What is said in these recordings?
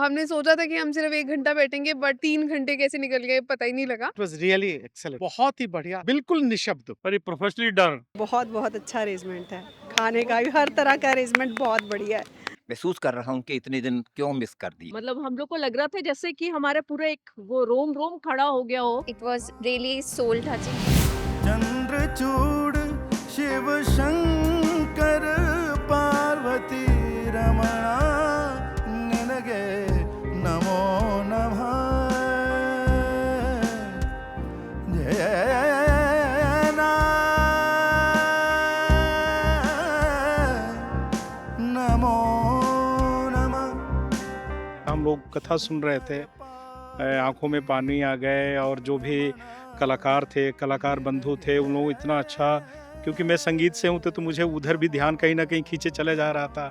हमने सोचा था कि हम सिर्फ 1 घंटा बैठेंगे, बट 3 घंटे कैसे निकल गए पता ही नहीं लगा। इट वाज रियली एक्सेलेंट, बहुत ही बढ़िया, बिल्कुल निशब्द, वेरी प्रोफेशनली डन। बहुत बहुत अच्छा अरेंजमेंट है, खाने का भी हर तरह का अरेंजमेंट बहुत बढ़िया है। महसूस कर रहा हूँ कि इतने दिन क्यों मिस कर दी। मतलब हम लोग को लग रहा था जैसे कि हमारे पूरे एक वो रोम रोम खड़ा हो गया हो। It was really soul touching. Chandrachud Shiv Shankar Parvati Ramana निनगे नमो नमः जय ना नमो नमः। हम लोग कथा सुन रहे थे, आंखों में पानी आ गए, और जो भी कलाकार थे, कलाकार बंधु थे, उन लोग इतना अच्छा, क्योंकि मैं संगीत से हूँ तो मुझे उधर भी ध्यान कहीं ना कहीं खींचे चले जा रहा था।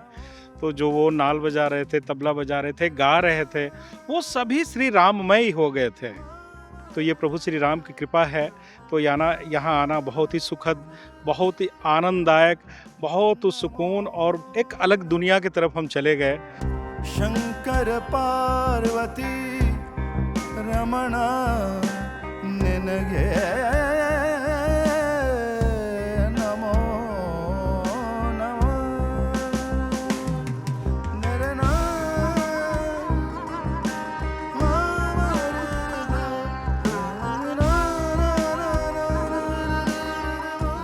तो जो वो नाल बजा रहे थे, तबला बजा रहे थे, गा रहे थे, वो सभी श्री राममय हो गए थे। तो ये प्रभु श्री राम की कृपा है। तो यहाँ आना बहुत ही सुखद, बहुत ही आनंददायक, बहुत सुकून, और एक अलग दुनिया की तरफ हम चले गए। शंकर पार्वती रमणा निनगे नमो नमः निरना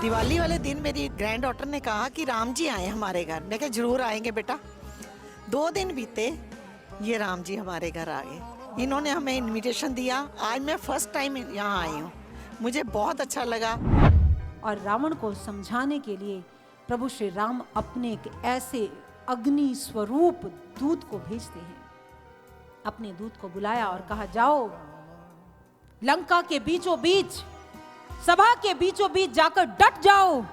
दिवाली वाले दिन मेरी ग्रैंड डॉटर ने कहा कि राम जी आए हमारे घर। मैं कहा जरूर आएंगे बेटा। 2 दिन बीते, ये राम जी हमारे घर आ गए। इन्होंने हमें इनविटेशन दिया। आज मैं फर्स्ट टाइम यहाँ आई हूँ, मुझे बहुत अच्छा लगा। और रावण को समझाने के लिए प्रभु श्री राम अपने एक ऐसे अग्नि स्वरूप दूत को भेजते हैं। अपने दूत को बुलाया और कहा, जाओ लंका के बीचों बीच, सभा के बीचों बीच जाकर डट जाओ।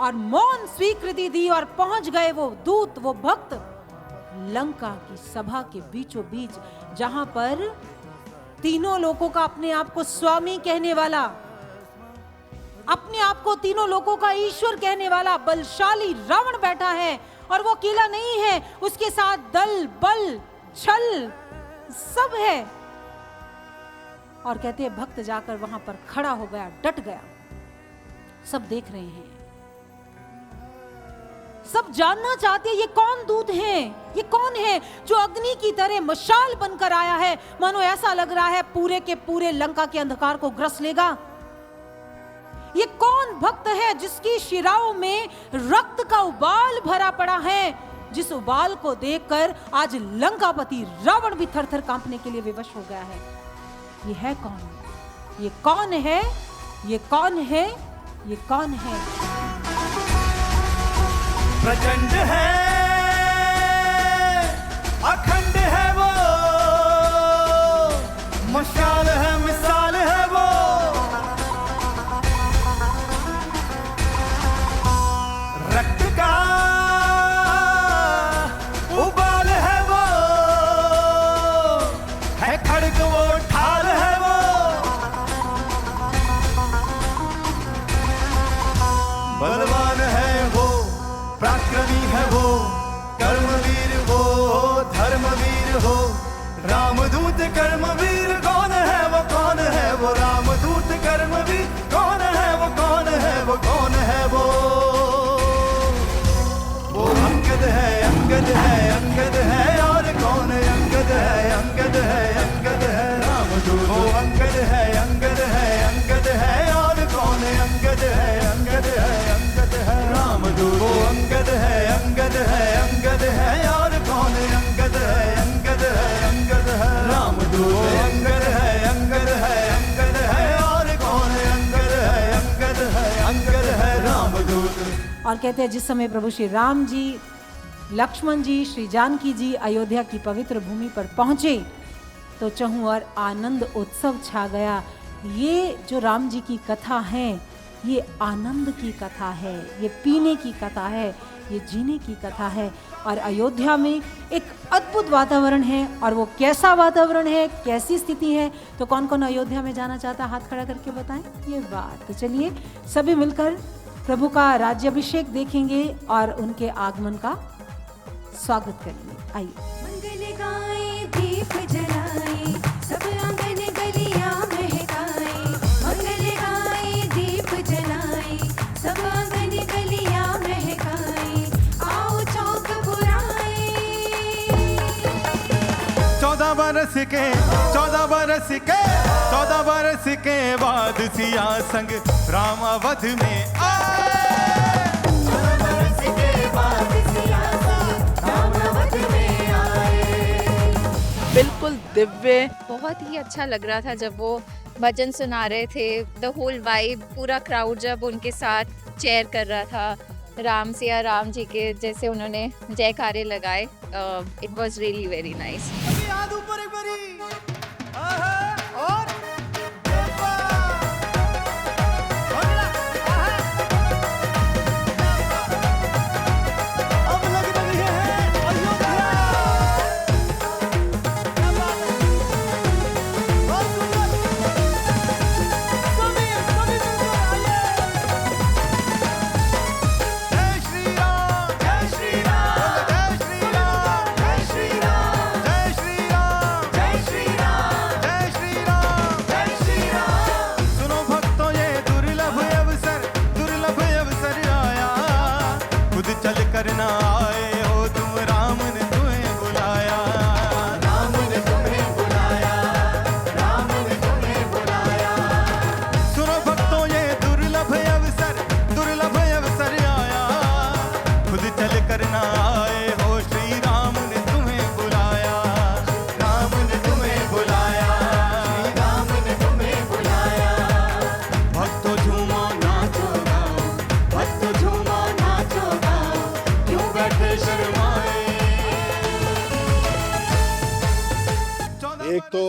और मौन स्वीकृति दी और पहुंच गए वो दूत, वो भक्त लंका की सभा के बीचों बीच, जहां पर तीनों लोगों का अपने आप को स्वामी कहने वाला, अपने आप को तीनों लोगों का ईश्वर कहने वाला बलशाली रावण बैठा है। और वो अकेला नहीं है, उसके साथ दल बल छल सब है। और कहते हैं भक्त जाकर वहां पर खड़ा हो गया, डट गया। सब देख रहे हैं, सब जानना चाहते हैं ये कौन दूत है, ये कौन है जो अग्नि की तरह मशाल बनकर आया है। मानो ऐसा लग रहा है पूरे के पूरे लंका के अंधकार को ग्रस लेगा। ये कौन भक्त है जिसकी शिराओं में रक्त का उबाल भरा पड़ा है, जिस उबाल को देखकर आज लंकापति रावण भी थर थर कांपने के लिए विवश हो गया है। ये है कौन? ये कौन है? ये कौन है? ये कौन है? प्रचंड है, अखंड है वो, मशाल है, मिसाल है वो। रक्त का उबाल है वो, है खड़ग वो, ढाल है वो। बलवान है वो, पराक्रमी है वो, कर्मवीर वो, धर्मवीर हो। रामदूत कर्मवीर कौन है वो, कौन है वो? रामदूत कर्मवीर कौन है वो, कौन है वो, कौन है वो? वो अंगद है, अंगद है, अंगद है, और कौन है? अंगद है, अंगद है, अंगद है रामदूत। वो अंगद है, अंगद है, अंगद है, और कौन है? अंगद है, अंगद है, अंगद है रामदूत। वो अंगद है, अंगद है, अंगद है, और कौन है? अंगद है, अंगद है, अंगद है रामदूत। वो अंगद है, अंगद है, अंगद है, और कौन है? अंगद है, अंगद है, अंगद है रामदूत। और कहते हैं जिस समय प्रभु श्री राम जी, लक्ष्मण जी, श्री जानकी जी अयोध्या की पवित्र भूमि पर पहुंचे तो चहुं ओर आनंद उत्सव छा गया। ये जो राम जी की कथा है, ये आनंद की कथा है, ये पीने की कथा है, ये जीने की कथा है। और अयोध्या में एक अद्भुत वातावरण है। और वो कैसा वातावरण है, कैसी स्थिति है, तो कौन कौन अयोध्या में जाना चाहता है हाथ खड़ा करके बताएं ये बात। तो चलिए सभी मिलकर प्रभु का राज्याभिषेक देखेंगे और उनके आगमन का स्वागत करेंगे। आइए। मंगल गाए दीप जलाए सब आंगन गलियां महकाए मंगल गाए दीप जलाए सब आंगन गलियां महकाए आओ चौक पुराए 14 बरस के बाद सिया संग राम अवध में आए 14 बरस के बाद सिया संग राम अवध में आए। बिल्कुल दिव्य। बहुत ही अच्छा लग रहा था जब वो भजन सुना रहे थे, द होल वाइब, पूरा क्राउड जब उनके साथ चेयर कर रहा था राम सिया राम जी के, जैसे उन्होंने जयकारे लगाए, it was really very nice. याद ऊपर एक बारी और अब लग रही है अयोध्या। बहुत सुंदर। सभी मिलकर आइए। जय श्री राम, जय श्री राम, जय श्री राम, जय श्री राम, जय श्री राम, जय श्री राम, जय श्री राम, जय श्री राम। सुनो भक्तों ये दुर्लभ अवसर आया, खुद चल कर ना आए हो तुम, राम ने तुम्हें बुलाया, राम ने तुम्हें बुलाया, राम ने तुम्हें बुलाया। सुनो भक्तों ये दुर्लभ अवसर आया, खुद चल कर ना आए हो, श्री राम ने तुम्हें बुलाया, राम ने तुम्हें बुलाया, श्री राम ने तुम्हें बुलाया। भक्तों झूमो नाचो गाओ, भक्तों झूमो नाचो गाओ, क्यों बैठे शर्माए। एक तो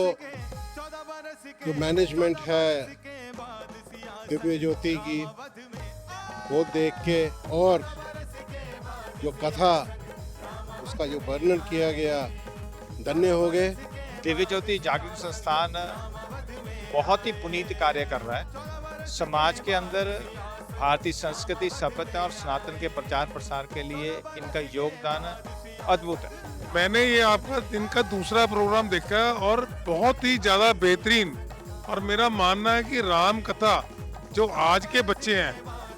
जो मैनेजमेंट है दिव्य ज्योति की, वो देख के, और जो कथा उसका जो वर्णन किया गया, धन्य हो गए। दिव्य ज्योति जागरण संस्थान बहुत ही पुनीत कार्य कर रहा है। समाज के अंदर भारतीय संस्कृति, सभ्यता और सनातन के प्रचार प्रसार के लिए इनका योगदान अद्भुत है। मैंने ये आपका इनका दूसरा प्रोग्राम देखा और बहुत ही ज़्यादा बेहतरीन, और मेरा मानना है कि राम कथा जो आज के बच्चे हैं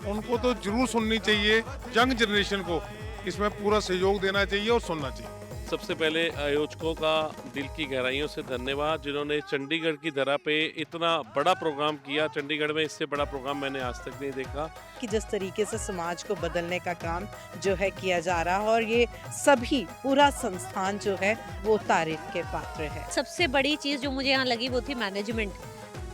उनको तो जरूर सुननी चाहिए, यंग जनरेशन को इसमें पूरा सहयोग देना चाहिए और सुनना चाहिए। सबसे पहले आयोजकों का दिल की गहराइयों से धन्यवाद, जिन्होंने चंडीगढ़ की धरा पे इतना बड़ा प्रोग्राम किया। चंडीगढ़ में इससे बड़ा प्रोग्राम मैंने आज तक नहीं देखा। कि जिस तरीके से समाज को बदलने का काम जो है किया जा रहा है, और ये सभी पूरा संस्थान जो है वो तारीफ के पात्र है। सबसे बड़ी चीज़ जो मुझे यहाँ लगी वो थी मैनेजमेंट।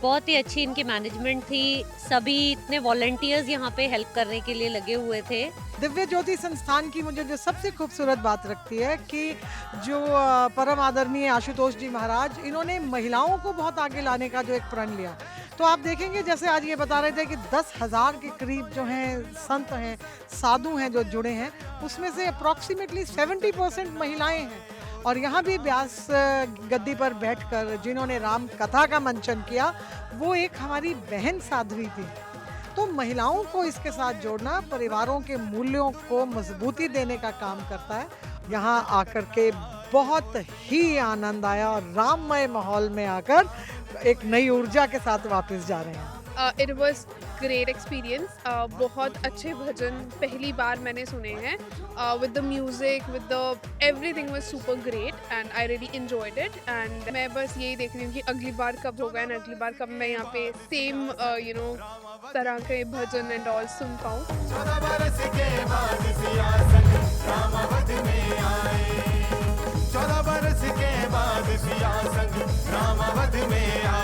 बहुत ही अच्छी इनकी मैनेजमेंट थी, सभी इतने वॉलंटियर्स यहाँ पे हेल्प करने के लिए लगे हुए थे। दिव्य ज्योति संस्थान की मुझे जो सबसे खूबसूरत बात लगती है कि जो परम आदरणीय आशुतोष जी महाराज, इन्होंने महिलाओं को बहुत आगे लाने का जो एक प्रण लिया। तो आप देखेंगे, जैसे आज ये बता रहे थे कि 10,000 के करीब जो हैं संत हैं, साधु हैं जो जुड़े हैं, उसमें से अप्रॉक्सीमेटली 70% महिलाएं हैं। और यहाँ भी व्यास गद्दी पर बैठकर जिन्होंने राम कथा का मंचन किया, वो एक हमारी बहन साध्वी थी। तो महिलाओं को इसके साथ जोड़ना परिवारों के मूल्यों को मजबूती देने का काम करता है। यहाँ आकर के बहुत ही आनंद आया और राममय माहौल में आकर एक नई ऊर्जा के साथ वापस जा रहे हैं। It was great experience. बहुत अच्छे भजन पहली बार मैंने सुने हैं, with the music, with the everything was super great and I really enjoyed it. And मैं बस यही देख रही हूँ कि अगली बार कब होगा एंड अगली बार कब मैं यहाँ पे सेम तरह के भजन एंड ऑल सुन पाऊँ। 14 बरस के बाद सिया संग राम अवध में आए, 14 बरस के बाद सिया संग राम अवध में आए।